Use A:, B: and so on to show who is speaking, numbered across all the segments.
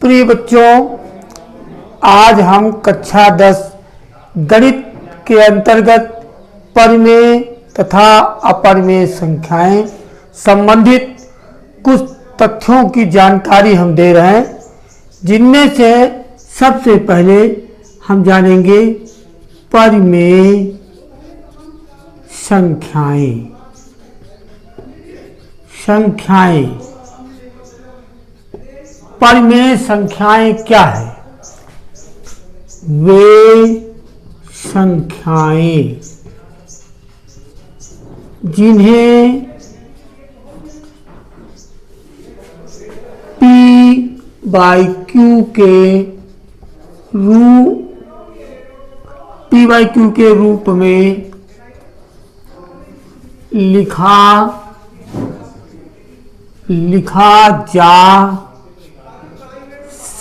A: प्रिय बच्चों, आज हम कक्षा 10 गणित के अंतर्गत परिमेय तथा अपरिमेय संख्याएं संबंधित कुछ तथ्यों की जानकारी हम दे रहे हैं, जिनमें से सबसे पहले हम जानेंगे परिमेय संख्याएं। परिमेय संख्याएं क्या है? वे संख्याएं जिन्हें P by Q के रूप में लिखा जा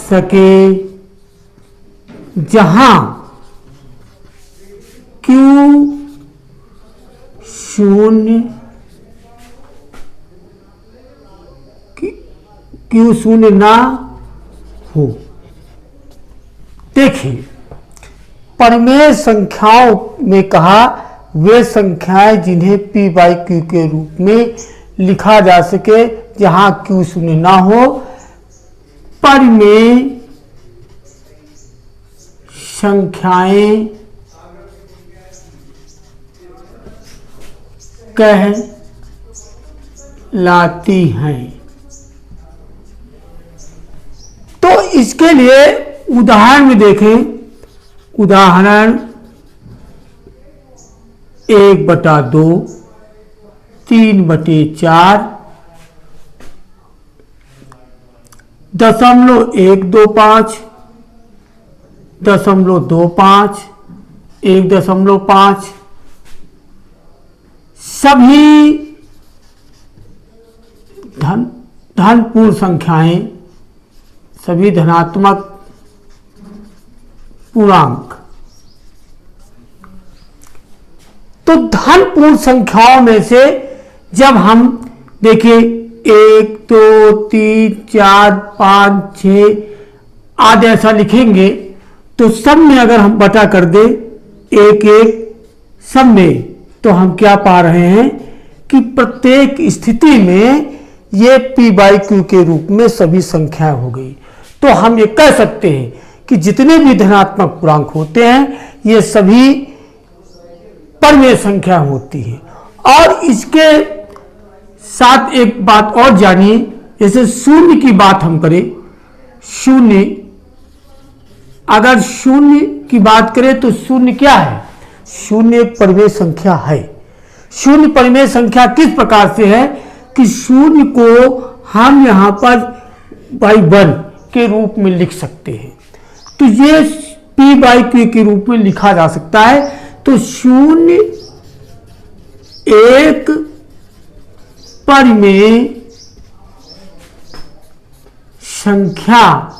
A: सके, जहां Q शून्य ना हो। देखिए, परिमेय संख्याओं में कहा वे संख्याएं जिन्हें P by Q के रूप में लिखा जा सके, जहां Q शून्य ना हो, परिमेय संख्याएं कहलाती हैं। तो इसके लिए उदाहरण में देखें। उदाहरण 1/2, 3/4, 0.125, 0.25, 1.5 सभी धनपूर्ण संख्याएं, सभी धनात्मक पूर्णांक। तो धनपूर्ण संख्याओं में से जब हम देखिए 1, 2, 3, 4, 5, 6 आदि ऐसा लिखेंगे, तो सब में अगर हम बटा कर दे एक सब में, तो हम क्या पा रहे हैं कि प्रत्येक स्थिति में ये P by Q के रूप में सभी संख्याएं हो गई। तो हम ये कह सकते हैं कि जितने भी धनात्मक पूर्णांक होते हैं, ये सभी परिमेय संख्या होती है। और इसके साथ एक बात और जानिए, जैसे शून्य की बात हम करें, अगर शून्य की बात करें तो शून्य क्या है? शून्य एक परिमेय संख्या है। शून्य परिमेय संख्या किस प्रकार से है कि शून्य को हम यहां पर by 1 के रूप में लिख सकते हैं। तो ये P by Q के रूप में लिखा जा सकता है। तो शून्य एक परिमेय संख्या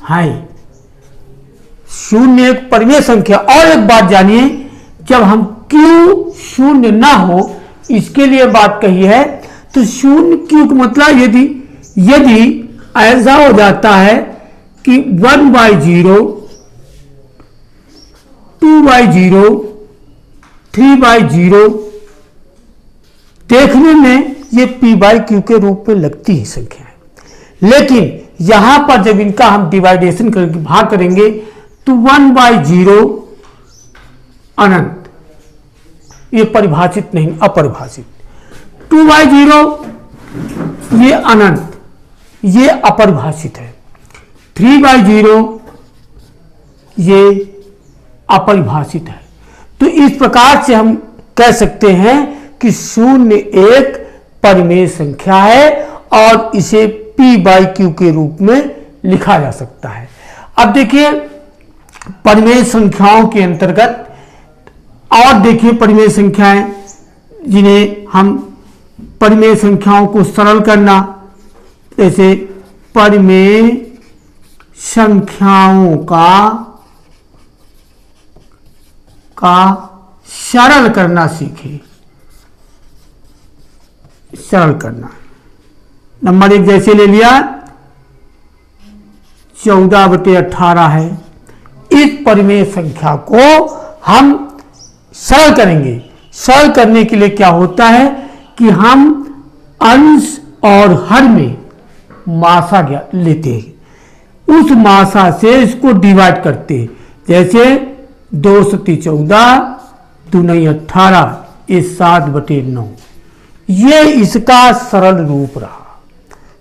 A: है। शून्य एक परिमेय संख्या। और एक बात जानिए, जब हम Q शून्य ना हो, इसके लिए बात कही है, तो शून्य Q का मतलब यदि ऐसा हो जाता है कि 1/0, 2/0, 3/0, देखने में ये P by Q के रूप में लगती है संख्या है। लेकिन यहां पर जब इनका हम डिवाइडेशन करके भाग करेंगे, तो 1/0 अनंत, ये परिभाषित नहीं, अपरिभाषित। 2/0 ये अनंत, ये अपरिभाषित है। 3/0 ये अपरिभाषित है। तो इस प्रकार से हम कह सकते हैं कि शून्य एक परिमेय संख्या है और इसे P by Q के रूप में लिखा जा सकता है। अब देखिए परिमेय संख्याओं के अंतर्गत और देखिए परिमेय संख्याएं जिन्हें हम परिमेय संख्याओं को सरल करना, जैसे परिमेय संख्याओं का सरल करना सीखें। सरल करना, नंबर 1 जैसे ले लिया 14/18 है। इस परिमेय संख्या को हम सरल करेंगे। सरल करने के लिए क्या होता है कि हम अंश और हर में मासा लेते हैं, उस मासा से इसको डिवाइड करते हैं। जैसे 2 सती 14, 2 नहीं 18, ये 7/9, ये इसका सरल रूप रहा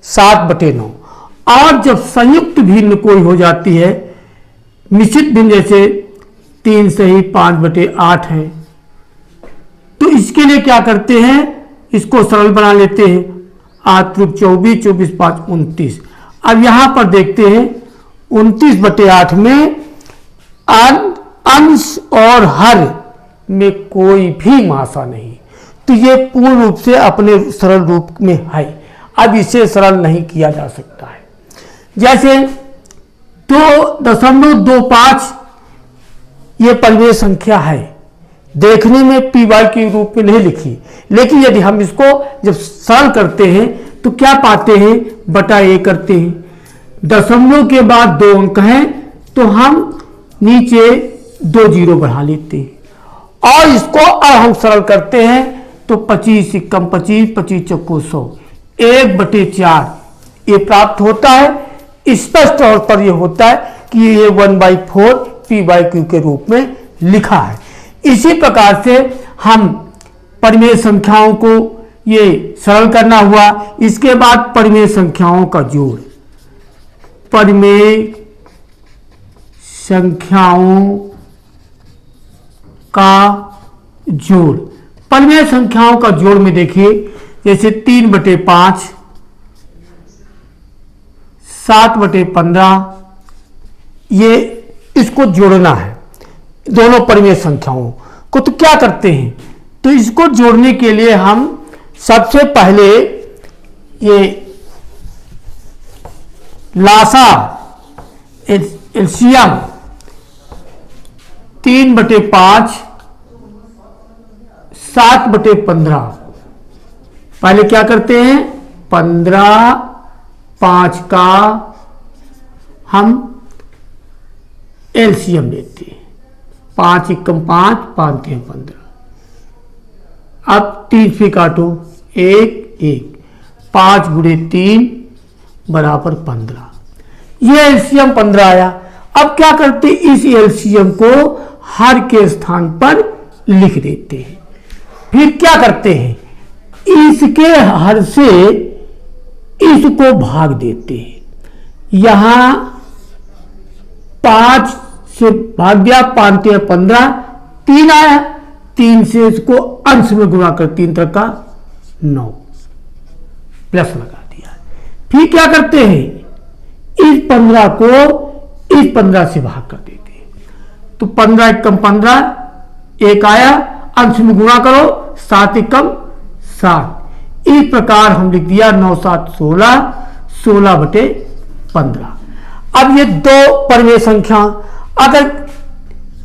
A: 7/9। और जब संयुक्त भिन्न कोई हो जाती है, निश्चित भिन्न जैसे 3 सही 5/8 है, तो इसके लिए क्या करते हैं, इसको सरल बना लेते हैं। 8 × 24, 24 × 5 29। अब यहां पर देखते हैं 29/8 में अंश और हर में कोई भी मासा नहीं, तो ये पूर्ण रूप से अपने सरल रूप में है। अब इसे सरल नहीं किया जा सकता है। जैसे 2.25 ये परिमेय संख्या है, देखने में पी वाई के रूप में नहीं लिखी, लेकिन यदि हम इसको जब सरल करते हैं तो क्या पाते हैं, बटा ए करते हैं। दशमलव के बाद 2 अंक हैं तो हम नीचे 2 जीरो बढ़ा लेते हैं और इसको अब हम सरल करते हैं तो 25 × 25, 25 चौको 100, 1/4 ये प्राप्त होता है। स्पष्ट तौर पर यह होता है कि ये 1/4 p/q के रूप में लिखा है। इसी प्रकार से हम परिमेय संख्याओं को ये सरल करना हुआ। इसके बाद परिमेय संख्याओं का जोड़, परिमेय संख्याओं का जोड़, परिमेय संख्याओं का जोड़ में देखिए जैसे 3/5, 7/15, ये इसको जोड़ना है दोनों परिमेय संख्याओं को। तो क्या करते हैं, तो इसको जोड़ने के लिए हम सबसे पहले ये लासा एलसीएम 3/5, 7/15, पहले क्या करते हैं 15, 5 का हम एलसीएम लेते हैं। 5 × 5, 5 × 15। अब 3 से काटो, 1 1, 5 × 3 = 15। ये एलसीएम 15 आया। अब क्या करते, इस एलसीएम को हर के स्थान पर लिख देते हैं। फिर क्या करते हैं, इसके हर से इसको भाग देते हैं। यहां 5 से भाग दिया, 5 × 15, 3 आया, 3 से इसको अंश में गुणा कर 3 × 9 प्लस लगा दिया। फिर क्या करते हैं, इस 15 को इस 15 से भाग कर देते हैं। तो 15 × 15, 1 आया, अंश में गुणा करो, 7 × 7। इस प्रकार हम लिख दिया 9 × 7 = 16, 16/15। अब ये दो परिमेय संख्या, अगर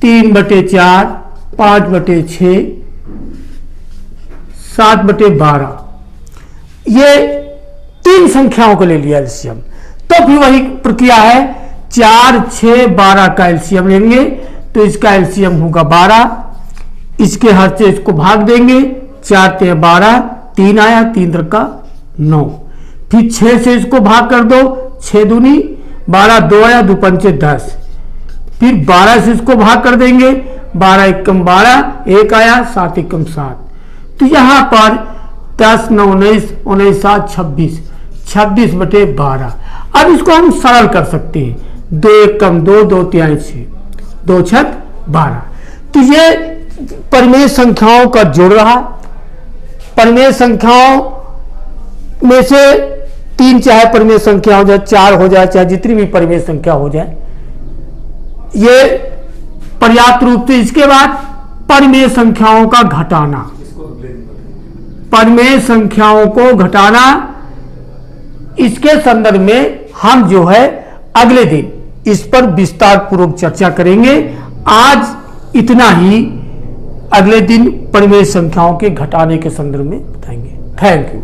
A: 3/4, 5/6, 7/12, ये 3 संख्याओं को ले लिया एलसीएम, तो फिर वही प्रक्रिया है। 4, 6, 12 का एलसीएम लेंगे तो इसका एलसीएम होगा 12। इसके हर से इसको भाग देंगे, 4 × 12, 3 आया, 3 × 9। फिर 6 से इसको भाग कर दो, 6 दूनी 12, 2 आया, 2 × 10। फिर 12 से इसको भाग कर देंगे, 12 × 12, 1 आया, 7 × 7। तो यहां पर 10, 9, 19, 19, 7, 26, 26/12। अब इसको हम सरल कर सकते हैं, 2 × 2, 2 × 6, 2 × 12। तो ये परिमेय संख्याओं का जोड़ रहा। परिमेय संख्याओं में से 3 चाहे परिमेय संख्या हो जाए, 4 हो जाए, चाहे जितनी भी परिमेय संख्या हो जाए, ये पर्याप्त रूप से। इसके बाद परिमेय संख्याओं का घटाना, परिमेय संख्याओं को घटाना, इसके संदर्भ में हम जो है अगले दिन इस पर विस्तार पूर्वक चर्चा करेंगे। आज इतना ही, अगले दिन परिमेय संख्याओं के घटाने के संदर्भ में बताएंगे। Thank you.